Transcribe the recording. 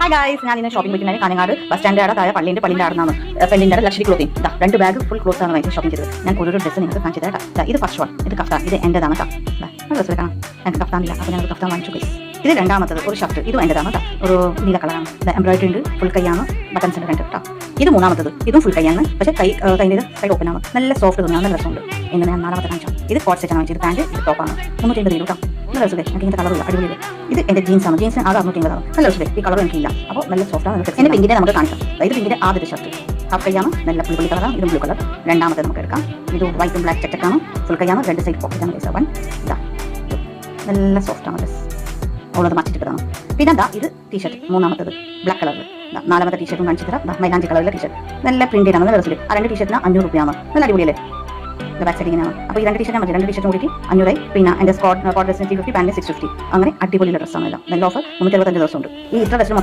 Hi guys, ഞാൻ ഇന്ന് shopping പോയിട്ട് കാഞ്ഞങ്ങാട് ബസ് സ്റ്റാൻഡ് താഴെ പള്ളിന്റെ ആടുന്നാണ് പെണ്ണിന്റെ luxury clothing. 2 bag full cloth ആണ് വാങ്ങി ഷോപ്പിംഗ് ചെയ്തത്. ഞാൻ ഒരു ഡ്രസ്സ് നിങ്ങൾക്ക് കാണിച്ചു തരാം. ഇത് ഫസ്റ്റ് വൺ, ഇത് കഫ്താൻ, ഇത് എന്റേതാണ് കേട്ടോ. ഡ്രസ്സ് വെക്കണം, എനിക്ക് കഫ്താനില്ല, അപ്പോൾ ഞാൻ കഫ്താൻ വാങ്ങിച്ചു. ഇത് രണ്ടാമത്തത് ഒരു ഷർട്ട്, ഇതും എന്റേതാണ് കേട്ടോ. ഒരു നീല കളറാണ്, ഇത് എംബ്രോയിഡറി ഉണ്ട്, ഫുൾ കൈയാണ്, ബട്ടൺസിന്റെ രണ്ട് കേട്ടോ. ഇത് മൂന്നാമത്തത്, ഇതും ഫുൾ കൈയാണ്, പക്ഷേ കൈൻ്റെ സൈഡ് ഓപ്പൺ ആണ്, നല്ല സോഫ്റ്റ് തോന്നുന്നു, നല്ല രസമുണ്ട്. എന്ന് ഞാൻ നാലാമത്തെ കാണിച്ചു. ഇത് കോട്ട് സെറ്റ് ആണ് വാങ്ങിച്ചത്, പാൻറ്റ്, ഇത് ടോപ്പാണ്, 350 രൂപ കേട്ടോ. നല്ല രസമല്ലേ, എനിക്ക് ഇങ്ങനത്തെ കളറില്ല, അടിപൊളിയില്ല. ഇത് എൻ്റെ ജീൻസാണ്, ജീൻസിന് ആകെ 650 ആണ്. നല്ല രസമല്ലേ, ഈ കളർ എനിക്കില്ല, അപ്പോൾ നല്ല സോഫ്റ്റാണ്. എൻ്റെ പിങ്കിൻ്റെ നമുക്ക് കാണിക്കാം. ഇത് പിങ്കിൻ്റെ ആദ്യത്തെ ഷർട്ട് ഹാഫ് കൈയാണ്, നല്ല പുള്ളി കളറാണ്, ഇതും ബ്ലൂ കളർ. രണ്ടാമത്തെ നമുക്ക് എടുക്കാം. ഇത് വൈറ്റും ബ്ലാക്ക് ചെക്കാണ്, ഫുൾ കൈയാണ്, രണ്ട് സൈഡ് പോക്കറ്റാണ്. ഇതാ നല്ല സോഫ്റ്റാണ് ഡ്രസ്, അവളത് മാറ്റിയിട്ടാണ്. പിന്നെ എന്താ ഇത് ടീഷർട്ട്, മൂന്നാമത്തത് ബ്ലാക്ക് കളറിൽ. നാലാമത്തെ ടീഷർട്ടും കാണിച്ചു തരാം. മൈലാഞ്ചി കളറിലെ ടീഷർട്ട്, നല്ല പ്രിന്റഡ് ആണ്, നല്ല രസത്തിൽ. ആ രണ്ട് ടീഷർട്ടിന് 500 രൂപയാണ്, നല്ല അടിപൊളിയല്ലേ. ബാക്ക് സൈഡ് ഇങ്ങനെയാണ്. അപ്പോൾ ഈ രണ്ട് ടീഷർട്ട് മതി, രണ്ട് ടീഷർട്ടും കൂടി 500. പിന്നെ എൻ്റെ സ്കോട്ട് ഡ്രസ്സിന് 350, പാൻറ്റ് 650. അങ്ങനെ അടിപൊളിയുള്ള ഡ്രസ്സാണ്. എല്ലാം നല്ല ഓഫർ, 365 ദിവസമുണ്ട്. ഈ ഇത്ര ഡ്രസ്സിന്